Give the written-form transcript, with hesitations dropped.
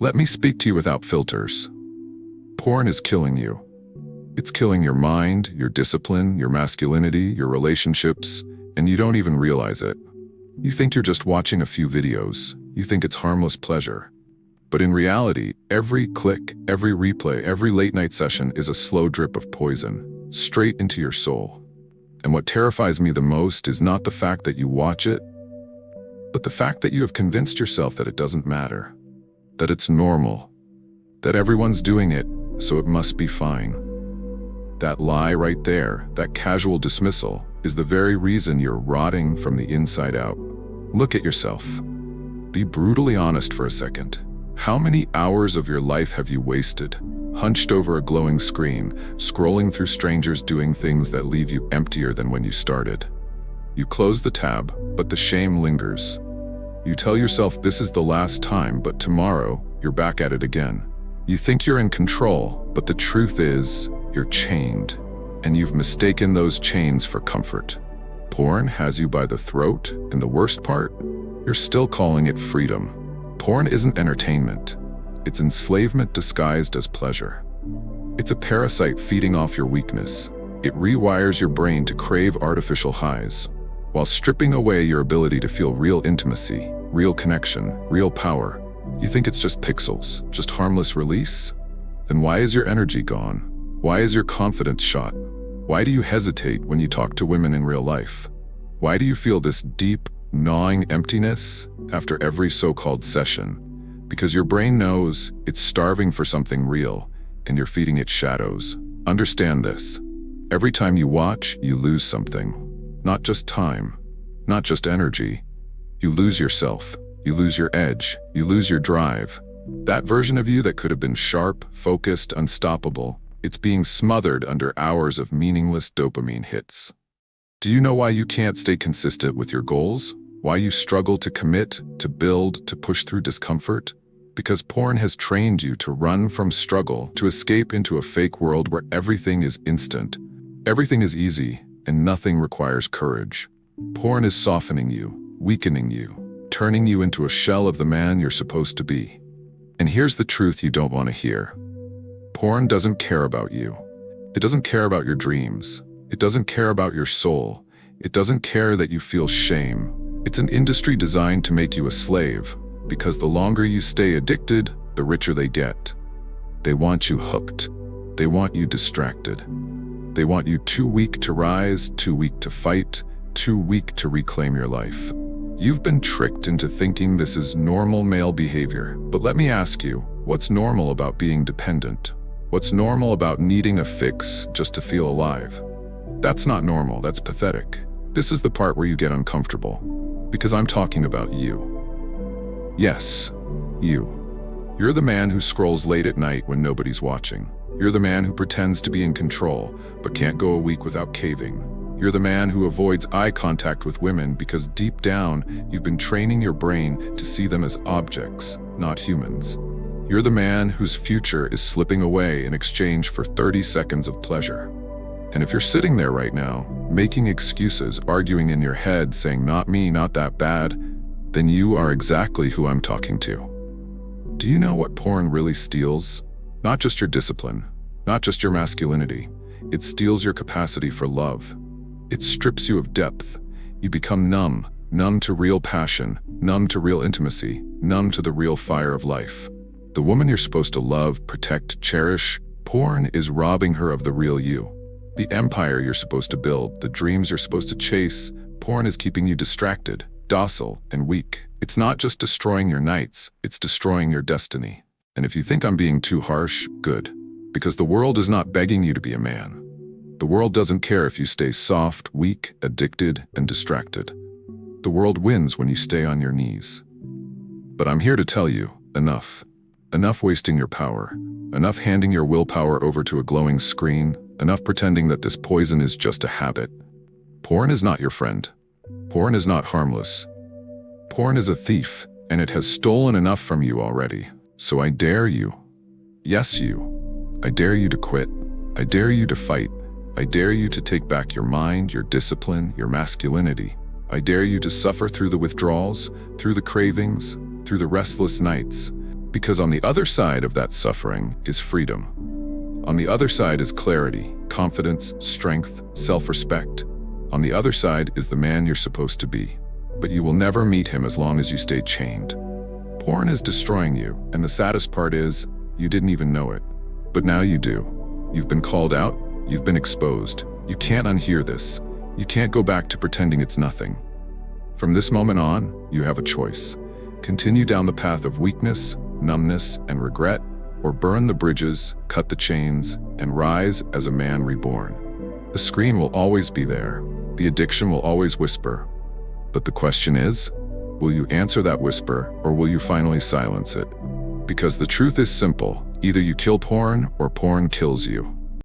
Let me speak to you without filters. Porn is killing you. It's killing your mind, your discipline, your masculinity, your relationships, and you don't even realize it. You think you're just watching a few videos. You think it's harmless pleasure. But in reality, every click, every replay, every late-night session is a slow drip of poison, straight into your soul. And what terrifies me the most is not the fact that you watch it, but the fact that you have convinced yourself that it doesn't matter, that it's normal, that everyone's doing it, so it must be fine. That lie right there, that casual dismissal, is the very reason you're rotting from the inside out. Look at yourself. Be brutally honest for a second. How many hours of your life have you wasted, hunched over a glowing screen, scrolling through strangers doing things that leave you emptier than when you started? You close the tab, but the shame lingers. You tell yourself this is the last time, but tomorrow, you're back at it again. You think you're in control, but the truth is, you're chained, and you've mistaken those chains for comfort. Porn has you by the throat, and the worst part, you're still calling it freedom. Porn isn't entertainment. It's enslavement disguised as pleasure. It's a parasite feeding off your weakness. It rewires your brain to crave artificial highs, while stripping away your ability to feel real intimacy, real connection, real power. You think it's just pixels, just harmless release? Then why is your energy gone? Why is your confidence shot? Why do you hesitate when you talk to women in real life? Why do you feel this deep, gnawing emptiness after every so-called session? Because your brain knows it's starving for something real, and you're feeding it shadows. Understand this. Every time you watch, you lose something. Not just time, not just energy. You lose yourself. You lose your edge. You lose your drive. That version of you that could have been sharp, focused, unstoppable, it's being smothered under hours of meaningless dopamine hits. Do you know why you can't stay consistent with your goals? Why you struggle to commit, to build, to push through discomfort? Because porn has trained you to run from struggle, to escape into a fake world where everything is instant, everything is easy, and nothing requires courage. Porn is softening you, weakening you, turning you into a shell of the man you're supposed to be. And here's the truth you don't want to hear. Porn doesn't care about you. It doesn't care about your dreams. It doesn't care about your soul. It doesn't care that you feel shame. It's an industry designed to make you a slave, because the longer you stay addicted, the richer they get. They want you hooked. They want you distracted. They want you too weak to rise, too weak to fight, too weak to reclaim your life. You've been tricked into thinking this is normal male behavior. But let me ask you, what's normal about being dependent? What's normal about needing a fix just to feel alive? That's not normal, that's pathetic. This is the part where you get uncomfortable, because I'm talking about you. Yes, you. You're the man who scrolls late at night when nobody's watching. You're the man who pretends to be in control, but can't go a week without caving. You're the man who avoids eye contact with women because deep down, you've been training your brain to see them as objects, not humans. You're the man whose future is slipping away in exchange for 30 seconds of pleasure. And if you're sitting there right now, making excuses, arguing in your head, saying, "Not me, not that bad," then you are exactly who I'm talking to. Do you know what porn really steals? Not just your discipline, not just your masculinity. It steals your capacity for love. It strips you of depth. You become numb, numb to real passion, numb to real intimacy, numb to the real fire of life. The woman you're supposed to love, protect, cherish, porn is robbing her of the real you. The empire you're supposed to build, the dreams you're supposed to chase, porn is keeping you distracted, docile, and weak. It's not just destroying your nights, it's destroying your destiny. And if you think I'm being too harsh, good. Because the world is not begging you to be a man. The world doesn't care if you stay soft, weak, addicted, and distracted. The world wins when you stay on your knees. But I'm here to tell you, enough. Enough wasting your power. Enough handing your willpower over to a glowing screen. Enough pretending that this poison is just a habit. Porn is not your friend. Porn is not harmless. Porn is a thief, and it has stolen enough from you already. So I dare you. Yes, you. I dare you to quit. I dare you to fight. I dare you to take back your mind, your discipline, your masculinity. I dare you to suffer through the withdrawals, through the cravings, through the restless nights, Because on the other side of that suffering is freedom. On the other side is clarity, confidence, strength, self-respect. On the other side is the man you're supposed to be. But you will never meet him as long as you stay chained. Porn is destroying you, and the saddest part is, you didn't even know it. But now you do. You've been called out, you've been exposed. You can't unhear this. You can't go back to pretending it's nothing. From this moment on, you have a choice. Continue down the path of weakness, numbness, and regret, or burn the bridges, cut the chains, and rise as a man reborn. The screen will always be there. The addiction will always whisper. But the question is, will you answer that whisper, or will you finally silence it? Because the truth is simple. Either you kill porn, or porn kills you.